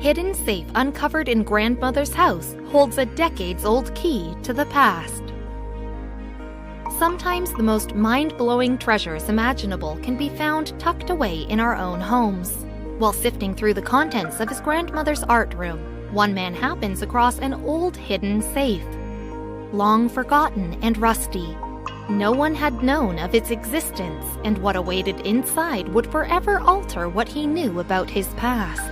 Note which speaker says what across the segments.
Speaker 1: hidden safe uncovered in grandmother's house holds a decades-old key to the past. Sometimes the most mind-blowing treasures imaginable can be found tucked away in our own homes. While sifting through the contents of his grandmother's art room, one man happens across an old hidden safe. Long forgotten and rusty, no one had known of its existence, and what awaited inside would forever alter what he knew about his past.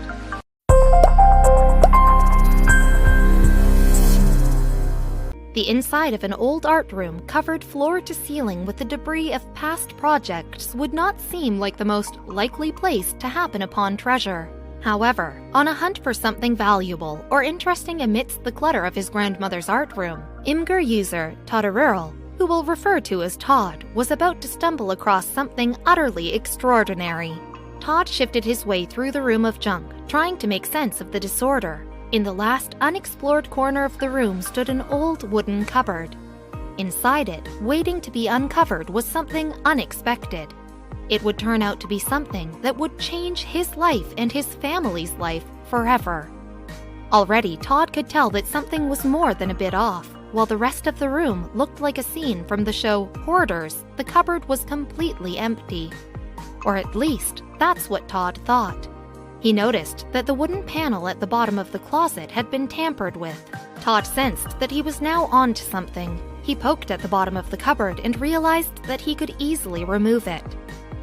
Speaker 1: The inside of an old art room covered floor to ceiling with the debris of past projects would not seem like the most likely place to happen upon treasure. However, on a hunt for something valuable or interesting amidst the clutter of his grandmother's art room, Imgur user Todd Earl, who we'll refer to as Todd, was about to stumble across something utterly extraordinary. Todd shifted his way through the room of junk, trying to make sense of the disorder. In the last unexplored corner of the room stood an old wooden cupboard. Inside it, waiting to be uncovered, was something unexpected. It would turn out to be something that would change his life and his family's life forever. Already, Todd could tell that something was more than a bit off. While the rest of the room looked like a scene from the show Hoarders, the cupboard was completely empty. Or at least, that's what Todd thought. He noticed that the wooden panel at the bottom of the closet had been tampered with. Todd sensed that he was now onto something. He poked at the bottom of the cupboard and realized that he could easily remove it.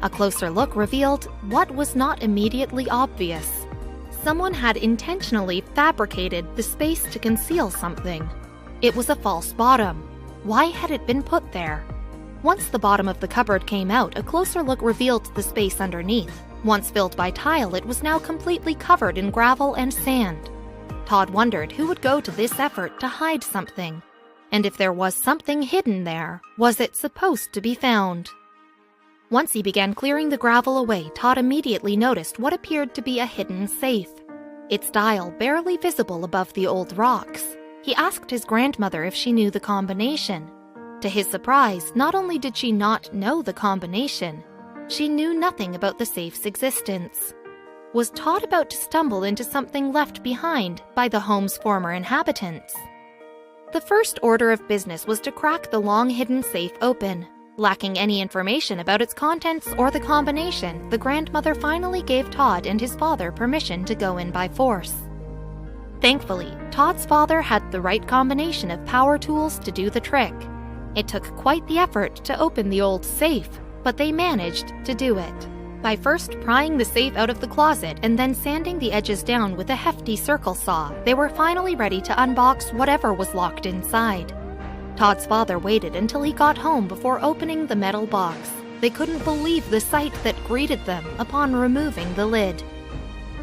Speaker 1: A closer look revealed what was not immediately obvious. Someone had intentionally fabricated the space to conceal something. It was a false bottom. Why had it been put there? Once the bottom of the cupboard came out, a closer look revealed the space underneath. Once filled by tile, it was now completely covered in gravel and sand. Todd wondered who would go to this effort to hide something. And if there was something hidden there, was it supposed to be found? Once he began clearing the gravel away, Todd immediately noticed what appeared to be a hidden safe. Its dial barely visible above the old rocks. He asked his grandmother if she knew the combination. To his surprise, not only did she not know the combination, she knew nothing about the safe's existence. Was Todd about to stumble into something left behind by the home's former inhabitants? The first order of business was to crack the long-hidden safe open. Lacking any information about its contents or the combination, the grandmother finally gave Todd and his father permission to go in by force. Thankfully, Todd's father had the right combination of power tools to do the trick. It took quite the effort to open the old safe, but they managed to do it. By first prying the safe out of the closet and then sanding the edges down with a hefty circle saw, they were finally ready to unbox whatever was locked inside. Todd's father waited until he got home before opening the metal box. They couldn't believe the sight that greeted them upon removing the lid.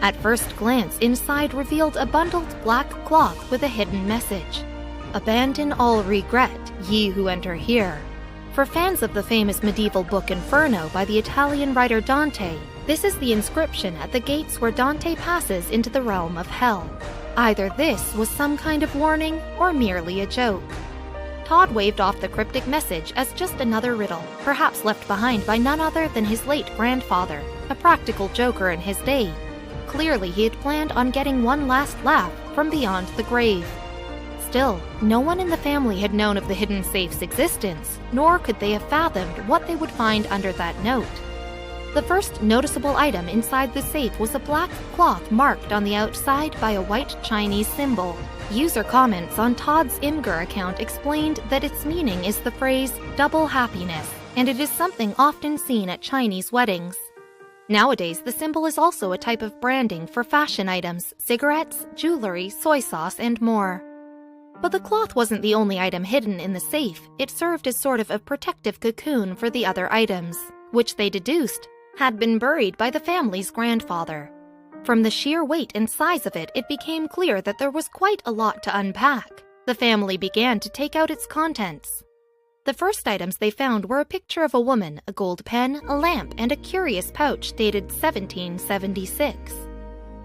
Speaker 1: At first glance, inside revealed a bundled black cloth with a hidden message. "Abandon all regret, ye who enter here." For fans of the famous medieval book Inferno by the Italian writer Dante, this is the inscription at the gates where Dante passes into the realm of hell. Either this was some kind of warning or merely a joke. Todd waved off the cryptic message as just another riddle, perhaps left behind by none other than his late grandfather, a practical joker in his day. Clearly, he had planned on getting one last laugh from beyond the grave. Still, no one in the family had known of the hidden safe's existence, nor could they have fathomed what they would find under that note. The first noticeable item inside the safe was a black cloth marked on the outside by a white Chinese symbol. User comments on Todd's Imgur account explained that its meaning is the phrase "double happiness," and it is something often seen at Chinese weddings. Nowadays, the symbol is also a type of branding for fashion items, cigarettes, jewelry, soy sauce, and more. But the cloth wasn't the only item hidden in the safe. It served as sort of a protective cocoon for the other items, which they deduced had been buried by the family's grandfather. From the sheer weight and size of it, it became clear that there was quite a lot to unpack. The family began to take out its contents. The first items they found were a picture of a woman, a gold pen, a lamp, and a curious pouch dated 1776.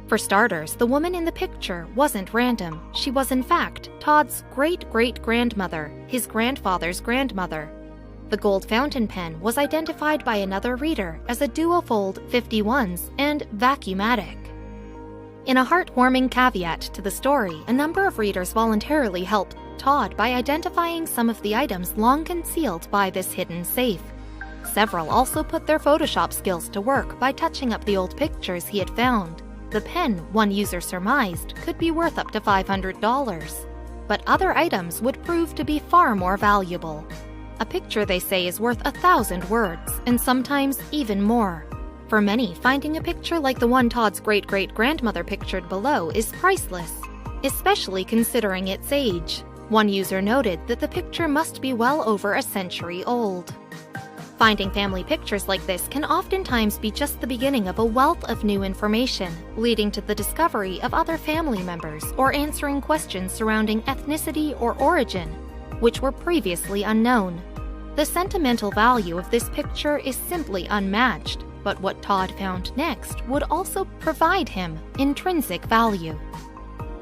Speaker 1: For starters, the woman in the picture wasn't random. She was in fact Todd's great-great-grandmother, his grandfather's grandmother. The gold fountain pen was identified by another reader as a Duofold 51s and Vacuumatic. In a heartwarming caveat to the story, a number of readers voluntarily helped Todd by identifying some of the items long concealed by this hidden safe. Several also put their Photoshop skills to work by touching up the old pictures he had found. The pen, one user surmised, could be worth up to $500. But other items would prove to be far more valuable. A picture, they say, is worth 1,000 words, and sometimes even more. For many, finding a picture like the one Todd's great-great-grandmother pictured below is priceless, especially considering its age. One user noted that the picture must be well over a century old. Finding family pictures like this can oftentimes be just the beginning of a wealth of new information, leading to the discovery of other family members or answering questions surrounding ethnicity or origin, which were previously unknown. The sentimental value of this picture is simply unmatched, but what Todd found next would also provide him intrinsic value.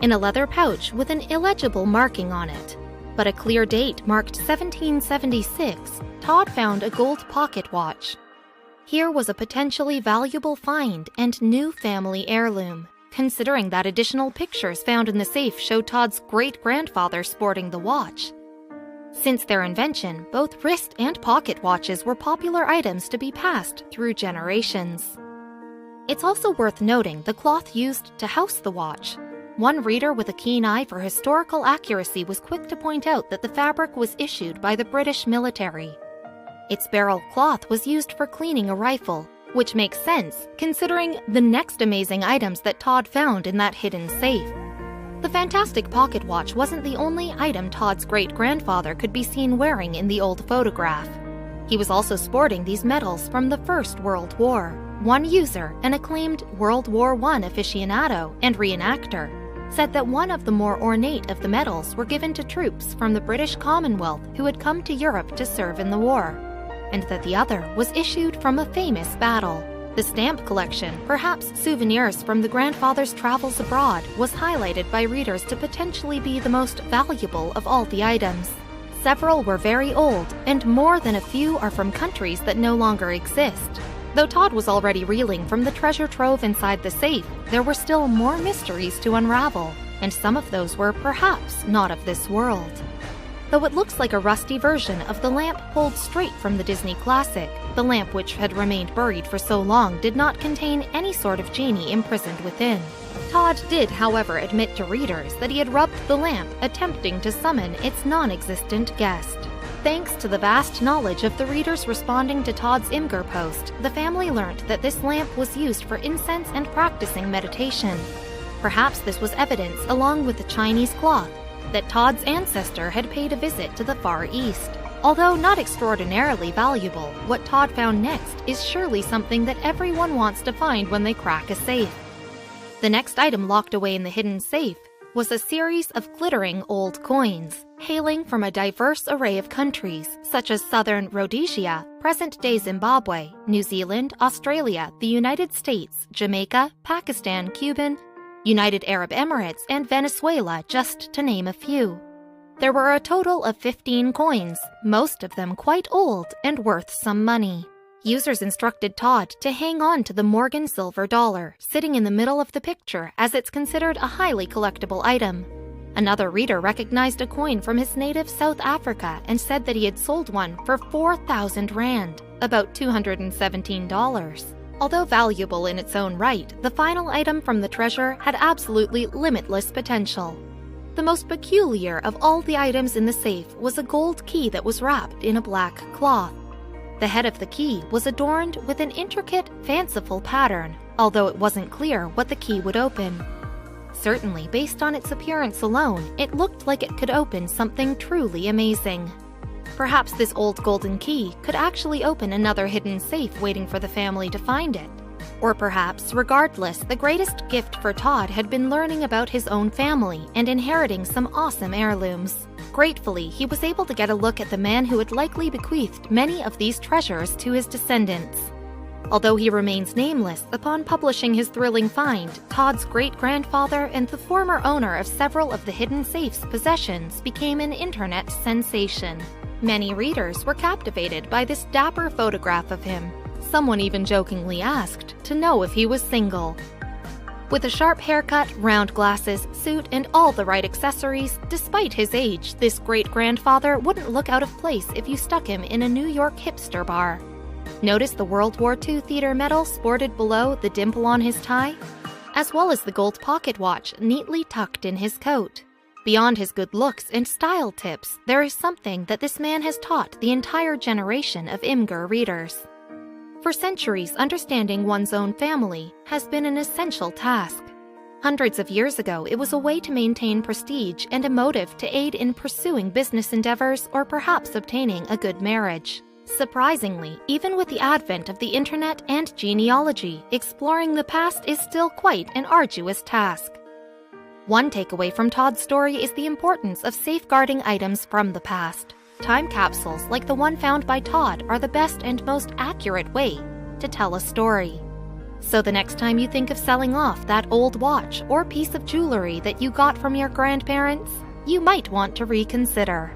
Speaker 1: In a leather pouch with an illegible marking on it, but a clear date marked 1776, Todd found a gold pocket watch. Here was a potentially valuable find and new family heirloom, considering that additional pictures found in the safe showed Todd's great-grandfather sporting the watch. Since their invention, both wrist and pocket watches were popular items to be passed through generations. It's also worth noting the cloth used to house the watch. One reader with a keen eye for historical accuracy was quick to point out that the fabric was issued by the British military. Its beryl cloth was used for cleaning a rifle, which makes sense considering the next amazing items that Todd found in that hidden safe. The fantastic pocket watch wasn't the only item Todd's great-grandfather could be seen wearing in the old photograph. He was also sporting these medals from the First World War. One user, an acclaimed World War I aficionado and reenactor, said that one of the more ornate of the medals were given to troops from the British Commonwealth who had come to Europe to serve in the war, and that the other was issued from a famous battle. The stamp collection, perhaps souvenirs from the grandfather's travels abroad, was highlighted by readers to potentially be the most valuable of all the items. Several were very old, and more than a few are from countries that no longer exist. Though Todd was already reeling from the treasure trove inside the safe, there were still more mysteries to unravel, and some of those were perhaps not of this world. Though it looks like a rusty version of the lamp pulled straight from the Disney classic, the lamp which had remained buried for so long did not contain any sort of genie imprisoned within. Todd did, however, admit to readers that he had rubbed the lamp attempting to summon its non-existent guest. Thanks to the vast knowledge of the readers responding to Todd's Imgur post, the family learned that this lamp was used for incense and practicing meditation. Perhaps this was evidence, along with the Chinese cloth, that Todd's ancestor had paid a visit to the Far East. Although not extraordinarily valuable, what Todd found next is surely something that everyone wants to find when they crack a safe. The next item locked away in the hidden safe was a series of glittering old coins, hailing from a diverse array of countries, such as southern Rhodesia, present-day Zimbabwe, New Zealand, Australia, the United States, Jamaica, Pakistan, Cuban, United Arab Emirates, and Venezuela, just to name a few. There were a total of 15 coins, most of them quite old and worth some money. Users instructed Todd to hang on to the Morgan silver dollar, sitting in the middle of the picture, as it's considered a highly collectible item. Another reader recognized a coin from his native South Africa and said that he had sold one for 4,000 rand, about $217. Although valuable in its own right, the final item from the treasure had absolutely limitless potential. The most peculiar of all the items in the safe was a gold key that was wrapped in a black cloth. The head of the key was adorned with an intricate, fanciful pattern, although it wasn't clear what the key would open. Certainly, based on its appearance alone, it looked like it could open something truly amazing. Perhaps this old golden key could actually open another hidden safe waiting for the family to find it. Or perhaps, regardless, the greatest gift for Todd had been learning about his own family and inheriting some awesome heirlooms. Gratefully, he was able to get a look at the man who had likely bequeathed many of these treasures to his descendants. Although he remains nameless, upon publishing his thrilling find, Todd's great-grandfather and the former owner of several of the hidden safe's possessions became an internet sensation. Many readers were captivated by this dapper photograph of him. Someone even jokingly asked to know if he was single. With a sharp haircut, round glasses, suit, and all the right accessories, despite his age, this great-grandfather wouldn't look out of place if you stuck him in a New York hipster bar. Notice the World War II theater medal sported below the dimple on his tie? As well as the gold pocket watch neatly tucked in his coat. Beyond his good looks and style tips, there is something that this man has taught the entire generation of Imgur readers. For centuries, understanding one's own family has been an essential task. Hundreds of years ago, it was a way to maintain prestige and a motive to aid in pursuing business endeavors or perhaps obtaining a good marriage. Surprisingly, even with the advent of the internet and genealogy, exploring the past is still quite an arduous task. One takeaway from Todd's story is the importance of safeguarding items from the past. Time capsules like the one found by Todd are the best and most accurate way to tell a story. So the next time you think of selling off that old watch or piece of jewelry that you got from your grandparents, you might want to reconsider.